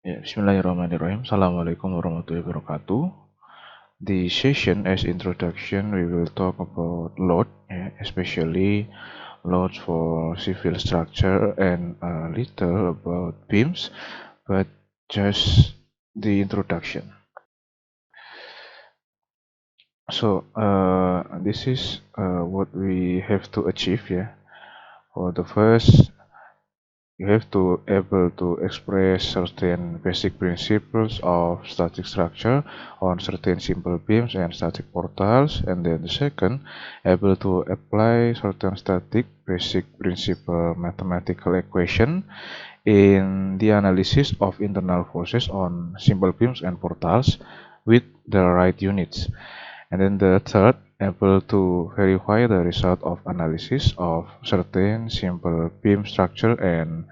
Ya, Bismillahirrahmanirrahim. Assalamualaikum warahmatullahi wabarakatuh. The session as introduction, we will talk about load, especially loads for civil structure and a little about beams, but just the introduction. So this is what we have to achieve. For the first, you have to able to express certain basic principles of static structure on certain simple beams and static portals, and then the second, able to apply certain static basic principle mathematical equation in the analysis of internal forces on simple beams and portals with the right units. And then the third, able to verify the result of analysis of certain simple beam structure and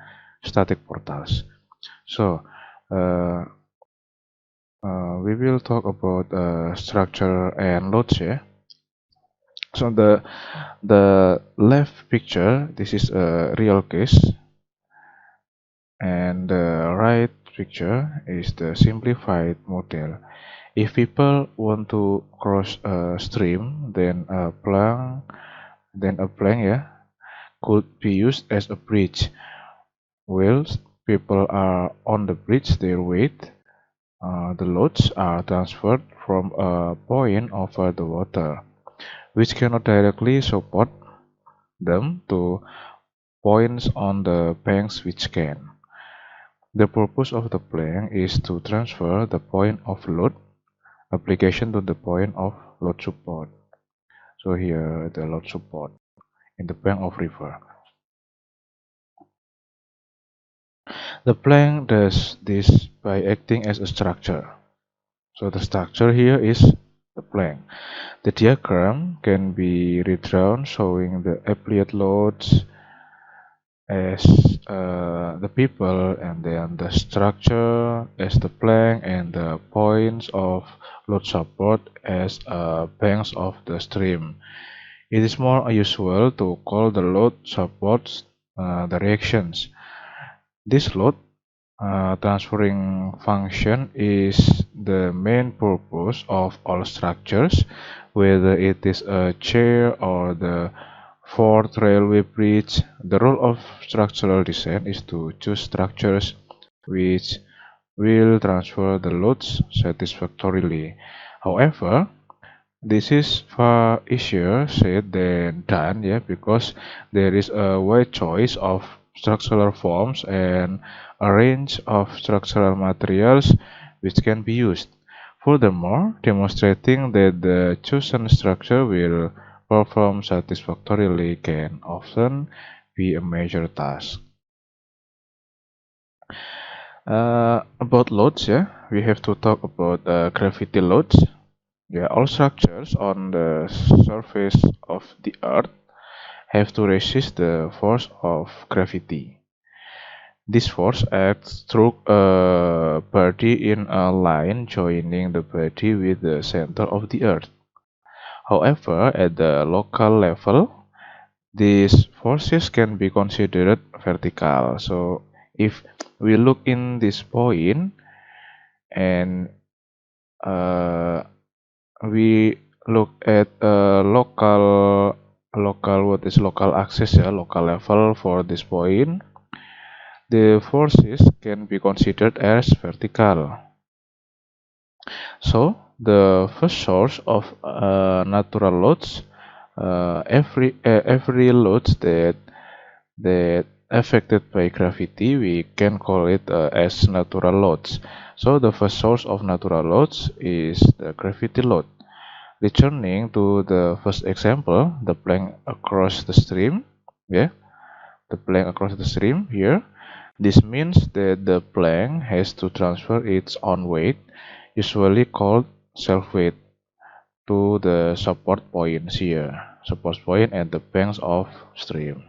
static portals. So, uh, we will talk about structure and loads. So the left picture, this is a real case, and the right picture is the simplified model. If people want to cross a stream, then a plank could be used as a bridge. Whilst people are on the bridge, their weight, the loads are transferred from a point over the water, which cannot directly support them, to points on the banks which can. The purpose of the plank is to transfer the point of load application to the point of load support. So here the load support in the bank of river. The plank does this by acting as a structure. So the structure here is the plank. The diagram can be redrawn showing the applied loads as the people, and then the structure as the plank, and the points of load support as banks of the stream. It is more usual to call the load supports the reactions. This load transferring function is the main purpose of all structures, whether it is a chair or the fourth railway bridge. The role of structural design is to choose structures which will transfer the loads satisfactorily. However, this is far easier said than done, because there is a wide choice of structural forms and a range of structural materials which can be used. Furthermore, demonstrating that the chosen structure will perform satisfactorily can often be a major task. About loads, we have to talk about gravity loads. All structures on the surface of the Earth have to resist the force of gravity. This force acts through a body in a line joining the body with the center of the Earth. However, at the local level, these forces can be considered vertical. So, if we look in this point and uh, we look at local axis, local level for this point, the forces can be considered as vertical. So the first source of natural loads, every load that affected by gravity, we can call it as natural loads. So the first source of natural loads is the gravity load. Returning to the first example, the plank across the stream, the plank across the stream here. This means that the plank has to transfer its own weight, usually called self-weight, to the support points here, support point at the banks of stream.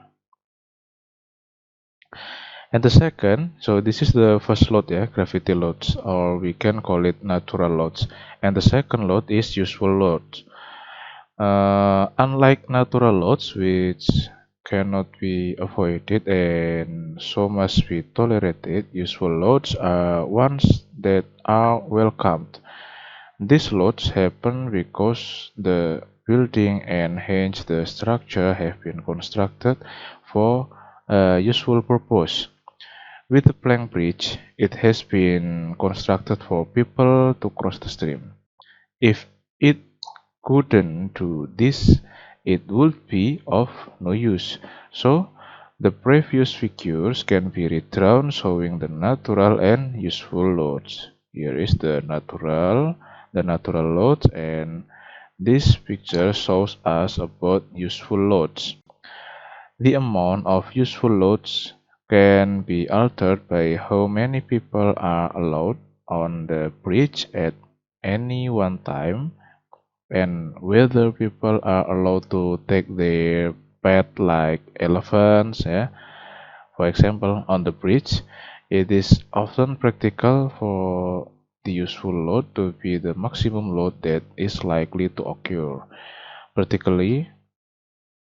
And the second, so this is the first load, gravity loads, or we can call it natural loads. And the second load is useful loads. Unlike natural loads, which cannot be avoided and so must be tolerated. Useful loads are ones that are welcomed. These loads happen because the building and hence the structure have been constructed for a useful purpose. With the plank bridge, it has been constructed for people to cross the stream. If it couldn't do this, it would be of no use. So, the previous figures can be redrawn showing the natural and useful loads. Here is the natural loads, and this picture shows us about useful loads. The amount of useful loads can be altered by how many people are allowed on the bridge at any one time and whether people are allowed to take their pet like elephants. For example, on the bridge, it is often practical for the useful load to be the maximum load that is likely to occur. Particularly,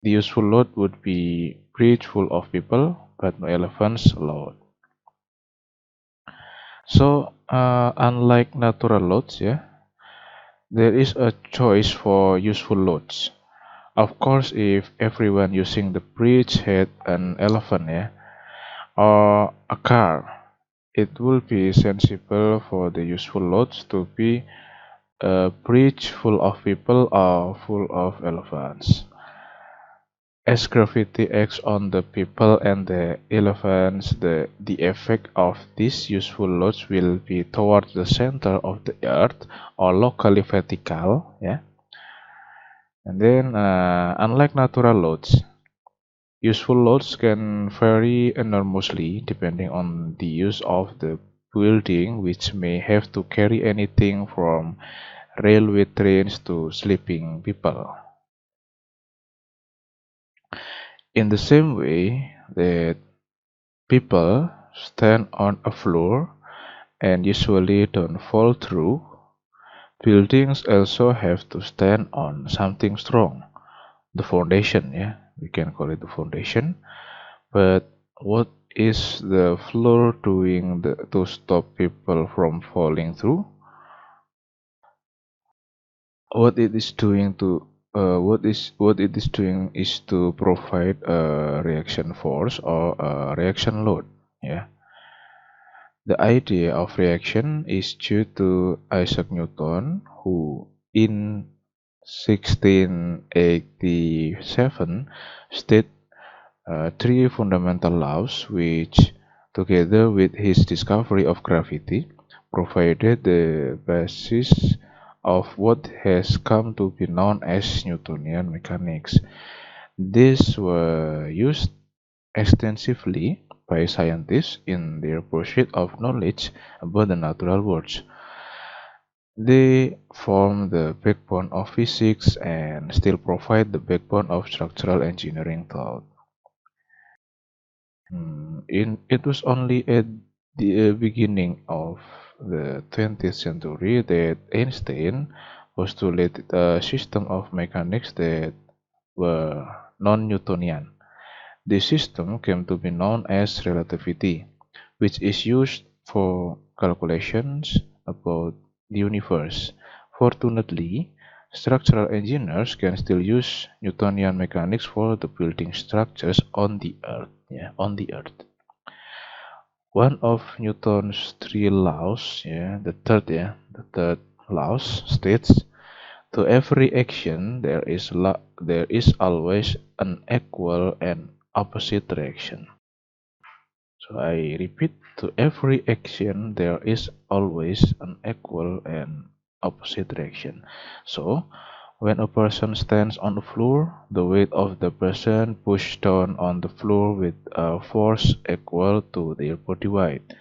the useful load would be bridge full of people, but no elephants allowed. So, unlike natural loads, there is a choice for useful loads. Of course, if everyone using the bridge had an elephant, or a car, it would be sensible for the useful loads to be a bridge full of people or full of elephants. As gravity acts on the people and the elephants, the effect of these useful loads will be towards the center of the earth or locally vertical. And then, unlike natural loads, useful loads can vary enormously depending on the use of the building, which may have to carry anything from railway trains to sleeping people. In the same way that people stand on a floor and usually don't fall through, buildings also have to stand on something strong. The foundation, we can call it the foundation. But what is the floor doing to stop people from falling through? What it is doing to what it is doing is to provide a reaction force or a reaction load. The idea of reaction is due to Isaac Newton, who in 1687 stated three fundamental laws which, together with his discovery of gravity, provided the basis of what has come to be known as Newtonian mechanics. These were used extensively by scientists in their pursuit of knowledge about the natural world. They form the backbone of physics and still provide the backbone of structural engineering thought. It was only at the beginning of the 20th century that Einstein postulated a system of mechanics that were non-Newtonian. This system came to be known as relativity, which is used for calculations about the universe. Fortunately, structural engineers can still use Newtonian mechanics for the building structures on the Earth. One of Newton's three laws, the third law states, to every action there is always an equal and opposite reaction. So I repeat, to every action there is always an equal and opposite reaction. So when a person stands on the floor, the weight of the person pushed down on the floor with a force equal to their body weight.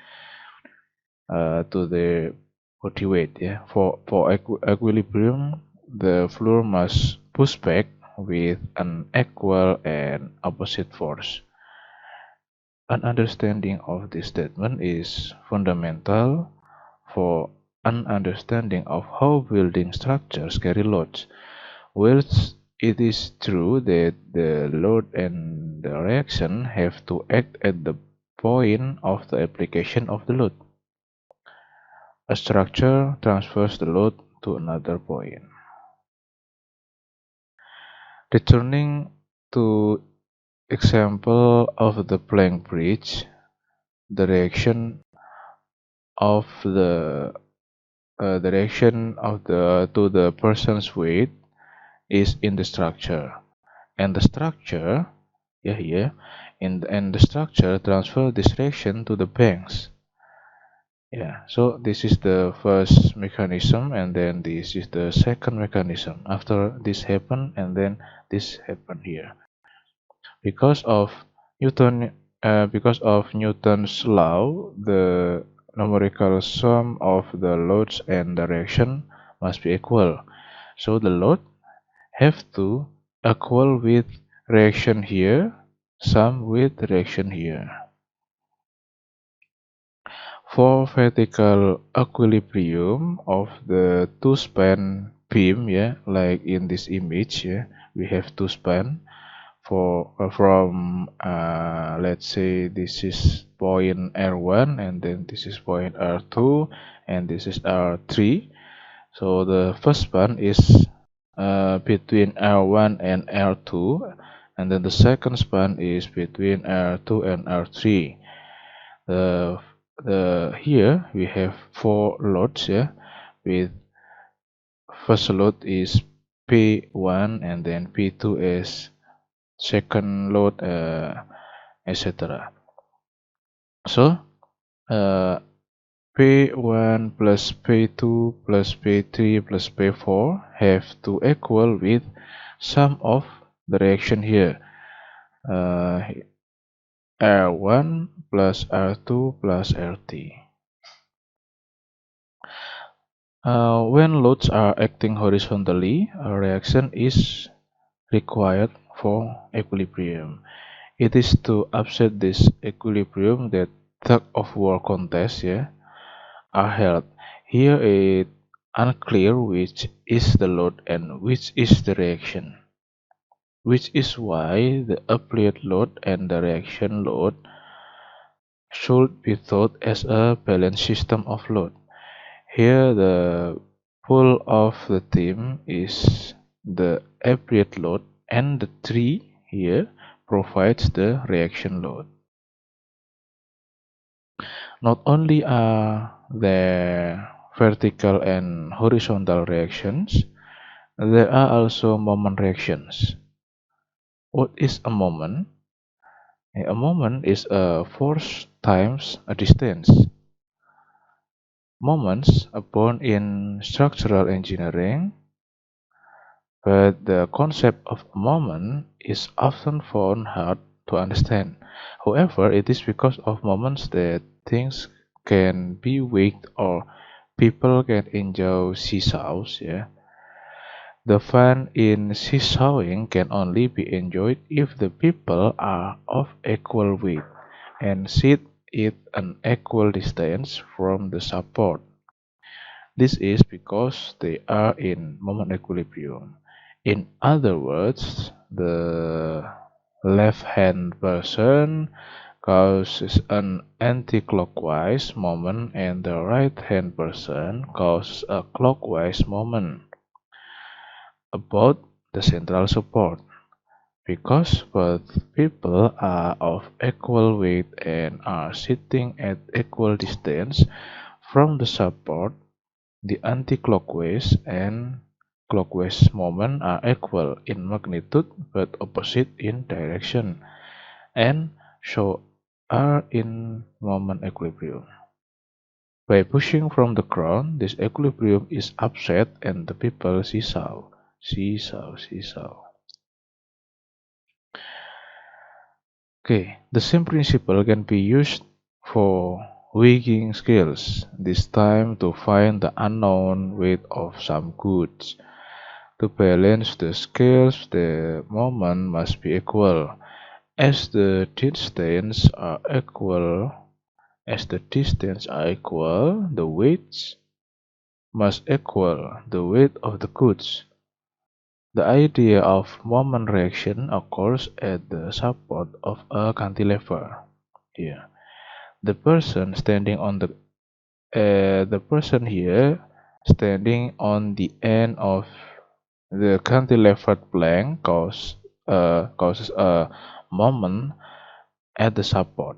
For equilibrium, the floor must push back with an equal and opposite force. An understanding of this statement is fundamental for an understanding of how building structures carry loads. Whilst it is true that the load and the reaction have to act at the point of the application of the load. A structure transfers the load to another point. Returning to example of the plank bridge, the reaction of the to the person's weight is in the structure, and the structure and the structure transfer this reaction to the banks. So this is the first mechanism, and then this is the second mechanism. After this happen, and then this happen here. Because of Newton's law, the numerical sum of the loads and the reaction must be equal. So the load have to equal with reaction here, sum with reaction here. For vertical equilibrium of the two-span beam, like in this image, we have two span. From let's say this is point R1, and then this is point R2, and this is R3. So the first span is between R1 and R2, and then the second span is between R2 and R3. Here we have four loads, with first load is P1, and then P2 is second load, etc. So P1 plus P2 plus P3 plus P4 have to equal with sum of the reaction here, R1 plus R2 plus RT. When loads are acting horizontally, a reaction is required for equilibrium. It is to upset this equilibrium that tug-of-war contests are held. Here it unclear which is the load and which is the reaction, which is why the applied load and the reaction load should be thought as a balanced system of load. Here the pull of the team is the applied load, and the tree here provides the reaction load. Not only are there vertical and horizontal reactions, there are also moment reactions. What is a moment? A moment is a force times a distance. Moments are born in structural engineering, but the concept of a moment is often found hard to understand. However, it is because of moments that things can be weighed or people can enjoy seesaws. The fun in seesawing can only be enjoyed if the people are of equal weight and sit at an equal distance from the support. This is because they are in moment equilibrium. In other words, the left-hand person causes an anti-clockwise moment and the right-hand person causes a clockwise moment about the central support. Because both people are of equal weight and are sitting at equal distance from the support, the anti-clockwise and clockwise moment are equal in magnitude but opposite in direction, and so are in moment equilibrium. By pushing from the ground, this equilibrium is upset and the people seesaw. Okay, the same principle can be used for weighing scales, this time to find the unknown weight of some goods. To balance the scales, the moment must be equal. As the distances are equal, the weights must equal the weight of the goods. The idea of moment reaction occurs at the support of a cantilever. Here, the person standing on the person here standing on the end of the cantilevered plank causes a moment at the support.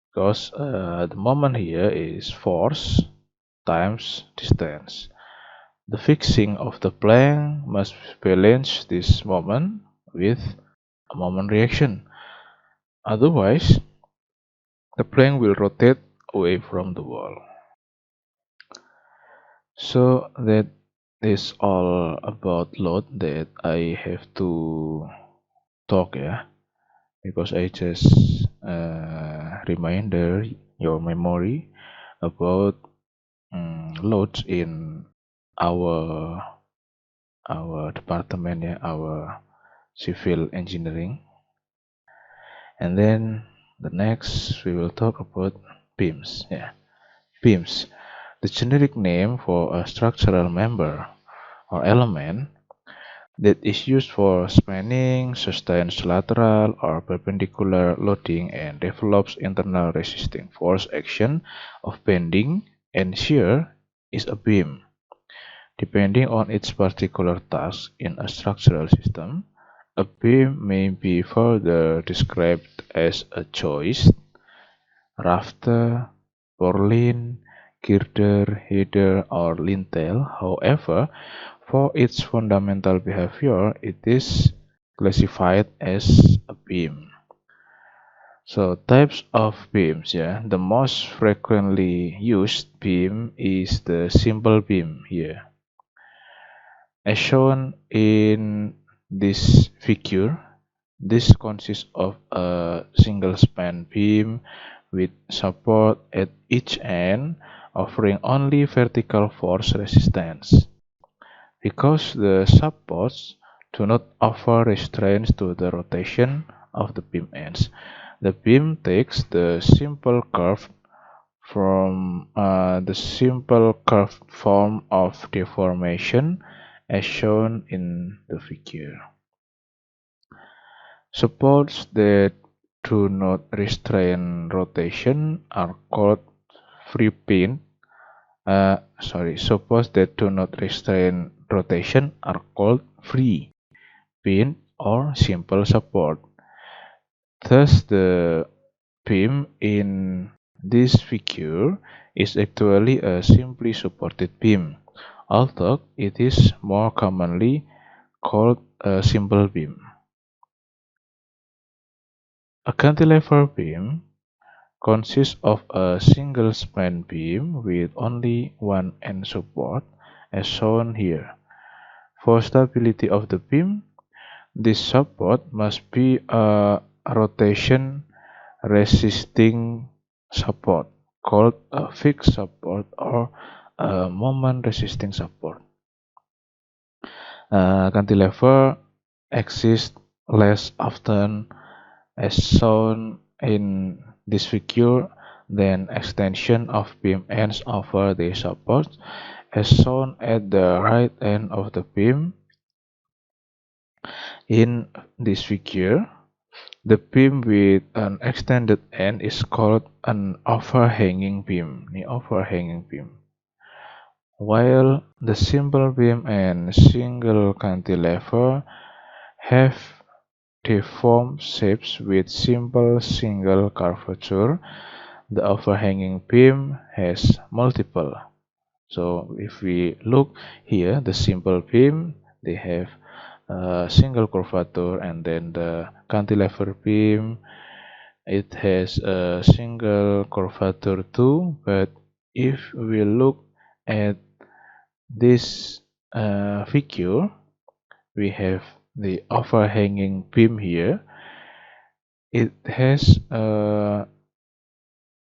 Because the moment here is force times distance. The fixing of the plank must balance this moment with a moment reaction. Otherwise, the plank will rotate away from the wall. So that is all about load that I have to talk, yeah, because I just reminder your memory about loads in our department, yeah, our civil engineering. And then the next we will talk about beams. Yeah, beams, the generic name for a structural member or element that is used for spanning, sustains lateral or perpendicular loading, and develops internal resisting force action of bending and shear is a beam. Depending on its particular task in a structural system, a beam may be further described as a joist, rafter, purlin, girder, header, or lintel. However, for its fundamental behavior, it is classified as a beam. So types of beams, yeah. The most frequently used beam is the simple beam here. As shown in this figure, this consists of a single span beam with support at each end, offering only vertical force resistance. Because the supports do not offer restraints to the rotation of the beam ends, the beam takes the simple curve form of deformation as shown in the figure. Supports that do not restrain rotation are called free pin. Supports that do not restrain rotation are called free pin or simple support. Thus, the beam in this figure is actually a simply supported beam, although it is more commonly called a simple beam. A cantilever beam consists of a single span beam with only one end support, as shown here. For stability of the beam, this support must be a rotation resisting support, called a fixed support or a moment resisting support. Cantilever exists less often, as shown in this figure, than extension of beam ends over the support, as shown at the right end of the beam. In this figure, the beam with an extended end is called an overhanging beam. While the simple beam and single cantilever have deformed shapes with simple single curvature, the overhanging beam has multiple. So if we look here, the simple beam, they have a single curvature, and then the cantilever beam, it has a single curvature too. But if we look at this figure, we have the overhanging beam here. It has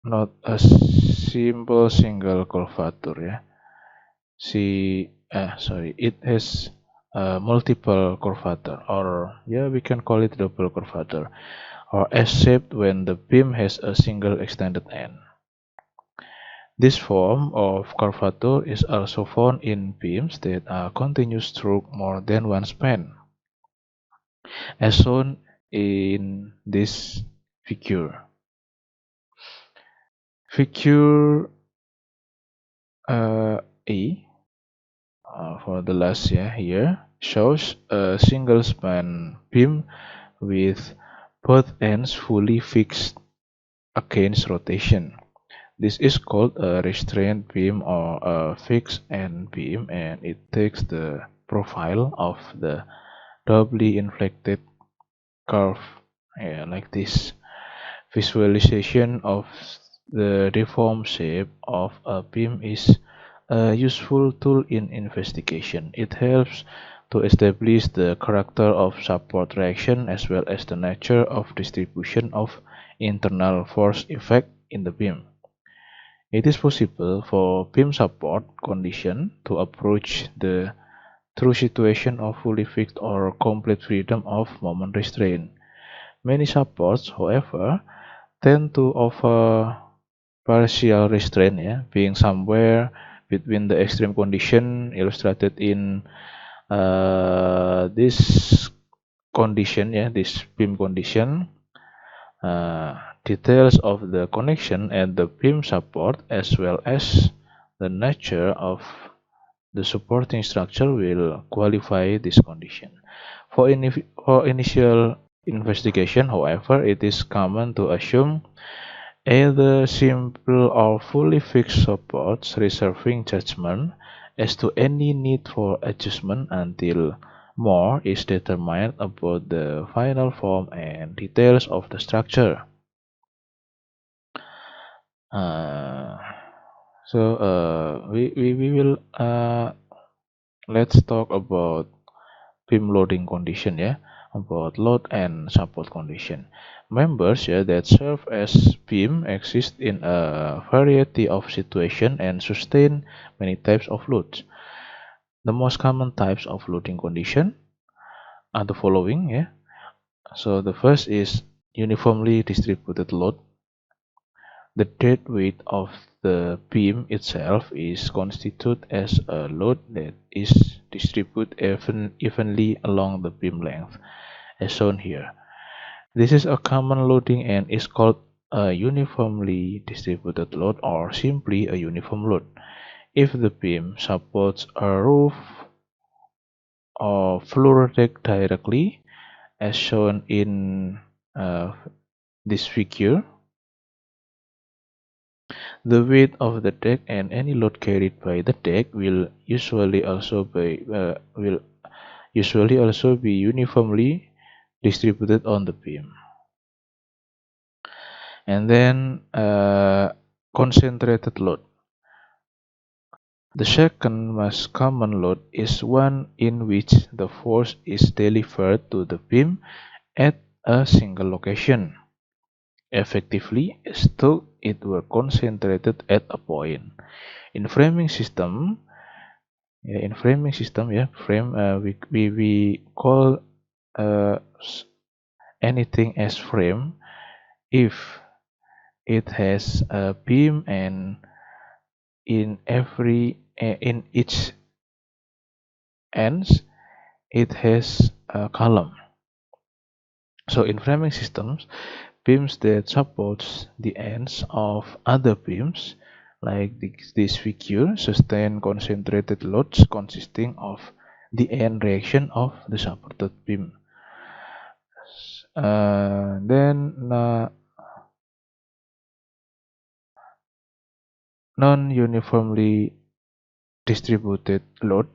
not a simple single curvature, yeah. It has multiple curvature, or yeah, we can call it double curvature, or S-shaped when the beam has a single extended end. This form of curvature is also found in beams that are continuous through more than one span, as shown in this figure. Figure E for the last year here shows a single span beam with both ends fully fixed against rotation. This is called a restraint beam or a fixed end beam, and it takes the profile of the doubly inflected curve, like this. Visualization of the deformed shape of a beam is a useful tool in investigation. It helps to establish the character of support reaction as well as the nature of distribution of internal force effect in the beam. It is possible for beam support condition to approach the true situation of fully fixed or complete freedom of moment restraint. Many supports, however, tend to offer partial restraint, being somewhere between the extreme condition illustrated in this condition, this beam condition. Details of the connection and the beam support as well as the nature of the supporting structure will qualify this condition. For initial investigation, however, it is common to assume either simple or fully fixed supports, reserving judgment as to any need for adjustment until more is determined about the final form and details of the structure. Uh, we will let's talk about beam loading condition, about load and support condition. Members that serve as beam exist in a variety of situations and sustain many types of loads. The most common types of loading condition are the following. So the first is uniformly distributed load. The dead weight of the beam itself is constituted as a load that is distributed evenly along the beam length, as shown here. This is a common loading and is called a uniformly distributed load or simply a uniform load. If the beam supports a roof or floor deck directly, as shown in this figure, the weight of the deck and any load carried by the deck will usually also be uniformly distributed on the beam. And then concentrated load. The second most common load is one in which the force is delivered to the beam at a single location. Effectively, as though it were concentrated at a point. In framing system, we call anything as frame if it has a beam and in each ends it has a column. So in framing systems, beams that supports the ends of other beams, like this figure, sustain concentrated loads consisting of the end reaction of the supported beam. Non-uniformly distributed load,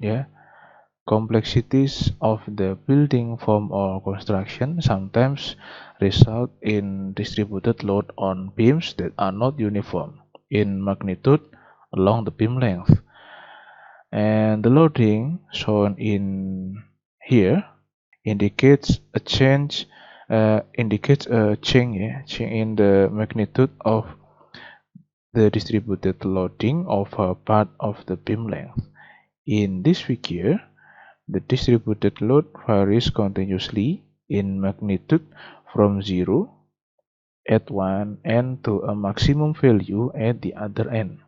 complexities of the building form or construction sometimes result in distributed load on beams that are not uniform in magnitude along the beam length. And the loading shown in here indicates a change in the magnitude of the distributed loading of a part of the beam length. In this figure, the distributed load varies continuously in magnitude from 0 at one end to a maximum value at the other end.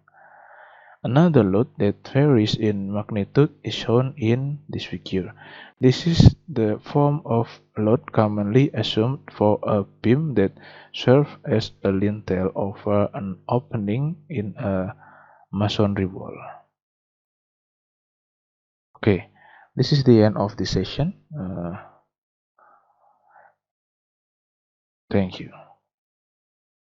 Another load that varies in magnitude is shown in this figure. This is the form of load commonly assumed for a beam that serves as a lintel over an opening in a masonry wall. Okay, this is the end of this session. Thank you.